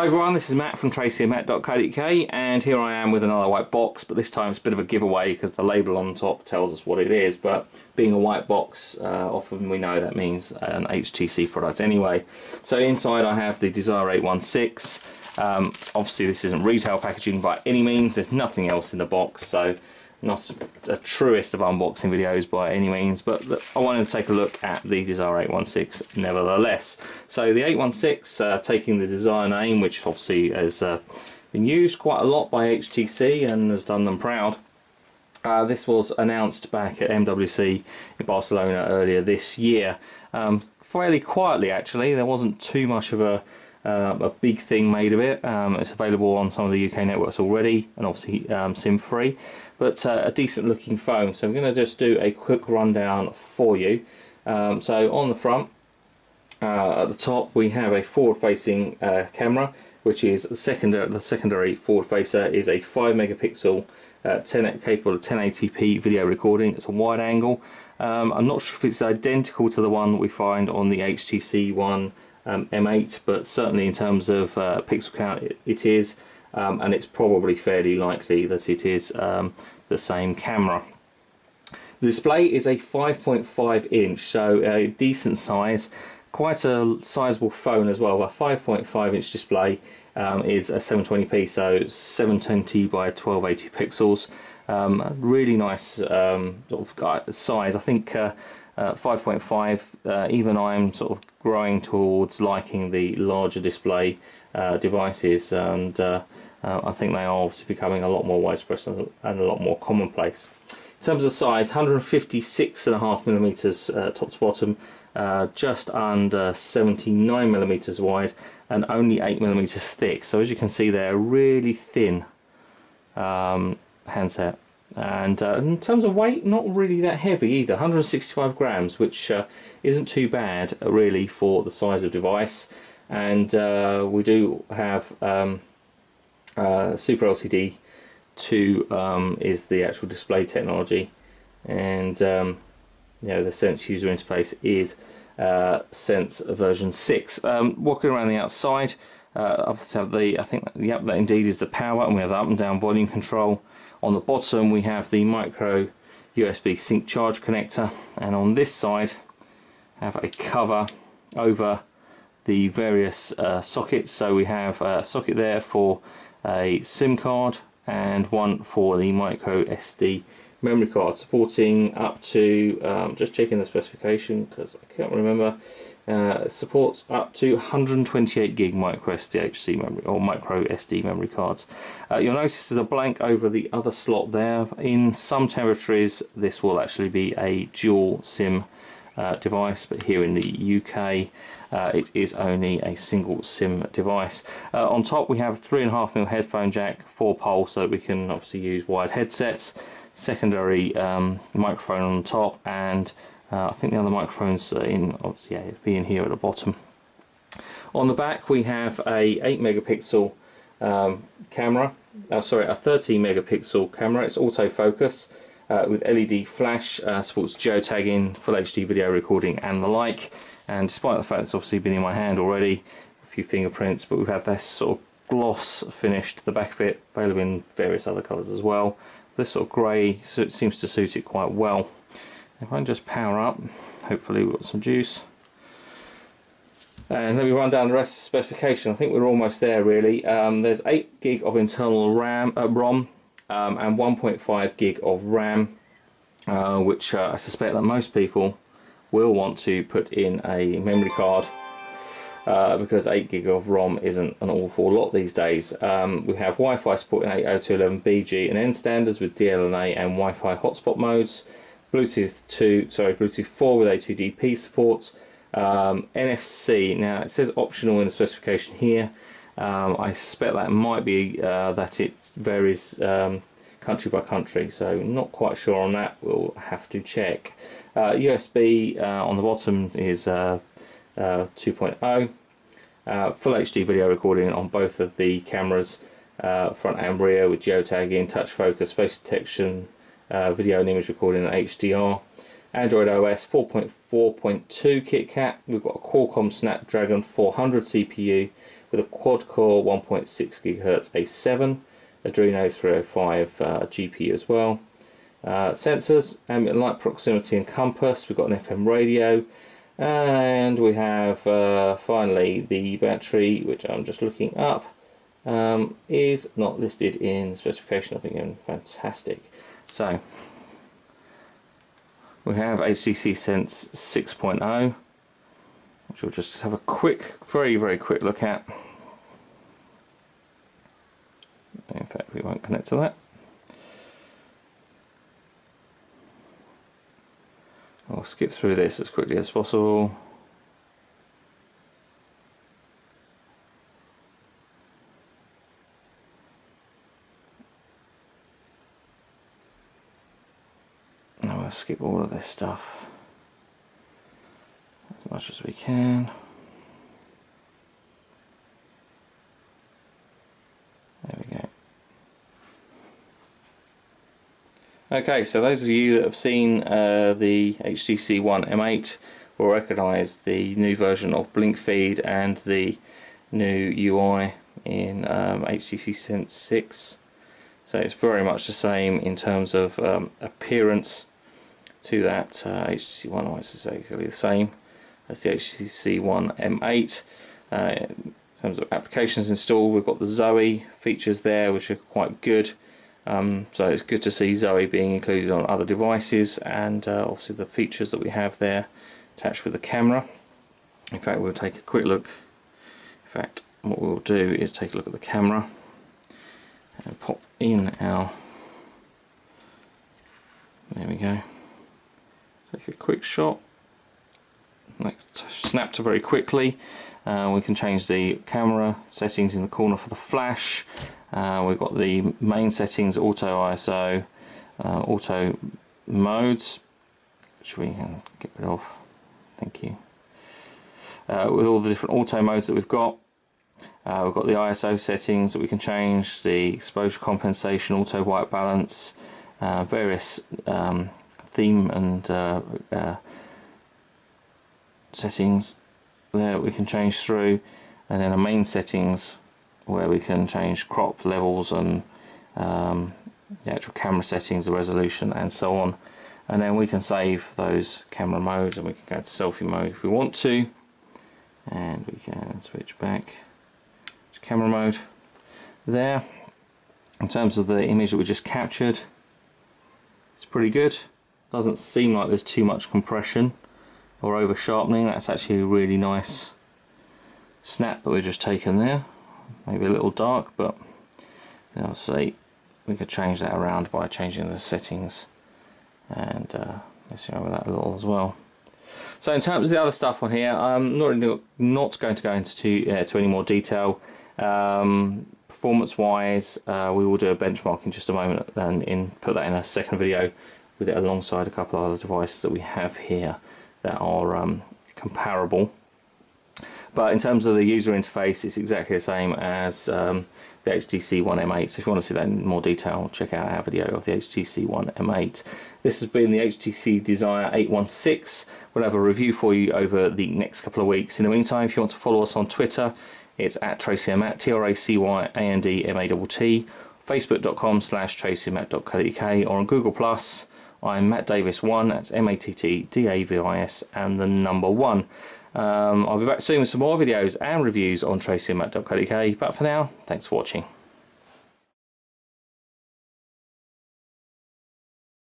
Hi everyone, this is Matt from tracyandmatt.co.uk, and here I am with another white box, but this time it's a bit of a giveaway because the label on top tells us what it is, but being a white box, often we know that means an HTC product anyway. So inside I have the Desire 816. Obviously this isn't retail packaging by any means, there's nothing else in the box, so not the truest of unboxing videos by any means, but I wanted to take a look at the Desire 816 nevertheless. So the 816, taking the Desire name, which obviously has been used quite a lot by HTC and has done them proud. This was announced back at MWC in Barcelona earlier this year, fairly quietly actually. There wasn't too much of a big thing made of it. It's available on some of the UK networks already, and obviously SIM free, but a decent looking phone. So I'm going to just do a quick rundown for you. So on the front, at the top we have a forward facing camera, which is the secondary forward facer is a 5 megapixel capable of 1080p video recording. It's a wide angle. I'm not sure if it's identical to the one that we find on the HTC One M8, but certainly in terms of pixel count it is, and it's probably fairly likely that it is the same camera. The display is a 5.5 inch, so a decent size, quite a sizable phone as well. A 5.5 inch display is a 720p, so 720 by 1280 pixels. Really nice sort of size. I think 5.5, even I'm sort of growing towards liking the larger display devices, and I think they are obviously becoming a lot more widespread and a lot more commonplace. In terms of size, 156.5mm top to bottom, just under 79mm wide, and only 8mm thick. So as you can see, they're really thin handset. And in terms of weight, not really that heavy either, 165 grams, which isn't too bad really for the size of device. And we do have Super LCD 2 is the actual display technology, and you know, the Sense user interface is Sense version 6. Walking around the outside, I think that indeed is the power, and we have the up and down volume control. On the bottom we have the micro USB sync charge connector, and on this side have a cover over the various sockets. So we have a socket there for a SIM card and one for the micro SD memory card, supporting up to, just checking the specification because I can't remember, supports up to 128 gig micro SDHC memory or micro SD memory cards. You'll notice there's a blank over the other slot there. In some territories this will actually be a dual SIM device, but here in the UK it is only a single SIM device. On top we have a 3.5mm headphone jack, 4-pole, so that we can obviously use wired headsets. Secondary microphone on top, and I think the other microphones in, obviously, yeah, it'd be in here at the bottom. On the back we have a 8 megapixel camera, sorry, a 13 megapixel camera. It's autofocus with LED flash, supports geotagging, full HD video recording and the like. And despite the fact it's obviously been in my hand already, a few fingerprints, but we've had this sort of gloss finish to the back of it, available in various other colours as well. This sort of grey seems to suit it quite well. If I can just power up, hopefully we've got some juice. And let me run down the rest of the specification. I think we're almost there really. There's 8 gig of internal ROM and 1.5 gig of RAM, which I suspect that most people will want to put in a memory card, because 8 gig of ROM isn't an awful lot these days. We have Wi-Fi support in 802.11b, G and N standards with DLNA and Wi-Fi hotspot modes. Bluetooth 4 with A2DP support. NFC, now it says optional in the specification here. I suspect that might be that it varies country by country, so not quite sure on that, we'll have to check. USB on the bottom is 2.0. Full HD video recording on both of the cameras, front and rear, with geotagging, touch focus, face detection, video and image recording at HDR. Android OS 4.4.2 KitKat. We've got a Qualcomm Snapdragon 400 CPU with a quad-core 1.6 GHz A7, Adreno 305 GPU as well. Sensors, ambient light, proximity and compass. We've got an FM radio, and we have finally the battery, which I'm just looking up, is not listed in the specification. I think it's fantastic. So we have HTC Sense 6.0, which we'll just have a quick, very quick look at. In fact, we won't connect to that. I'll skip through this as quickly as possible. Now we'll skip all of this stuff as much as we can. There we go. Okay, so those of you that have seen the HTC One M8 will recognise the new version of Blink Feed and the new UI in HTC Sense 6. So it's very much the same in terms of appearance to that HTC One. It's exactly the same as the HTC One M8. In terms of applications installed, we've got the Zoe features there, which are quite good. So it's good to see Zoe being included on other devices, and obviously the features that we have there attached with the camera. In fact, we'll take a quick look. In fact, what we'll do is take a look at the camera and pop in our, there we go, take a quick shot, like snapped very quickly. We can change the camera settings in the corner for the flash. We've got the main settings, auto ISO, auto modes, which we can get rid of, thank you. With all the different auto modes that we've got the ISO settings that we can change, the exposure compensation, auto white balance, various theme and settings there we can change through, and then a main settings where we can change crop levels and the actual camera settings, the resolution and so on. And then we can save those camera modes, and we can go to selfie mode if we want to, and we can switch back to camera mode there. In terms of the image that we just captured, it's pretty good. Doesn't seem like there's too much compression or over sharpening. That's actually a really nice snap that we've just taken there. Maybe a little dark, but I'll see, we could change that around by changing the settings and messing around with that a little as well. So in terms of the other stuff on here, I'm not going to go into to any more detail. Performance wise, we will do a benchmark in just a moment and put that in a second video with it alongside a couple of other devices that we have here that are comparable. But in terms of the user interface, it's exactly the same as the HTC One M8. So if you want to see that in more detail, check out our video of the HTC One M8. This has been the HTC Desire 816. We'll have a review for you over the next couple of weeks. In the meantime, if you want to follow us on Twitter, it's at TracyMatt, TracyMatt, facebook.com/TracyMatt.co.uk, or on Google+, I'm Matt Davis 1, that's MattDavis and the number 1. I'll be back soon with some more videos and reviews on TracyMatt.co.uk, but for now, thanks for watching.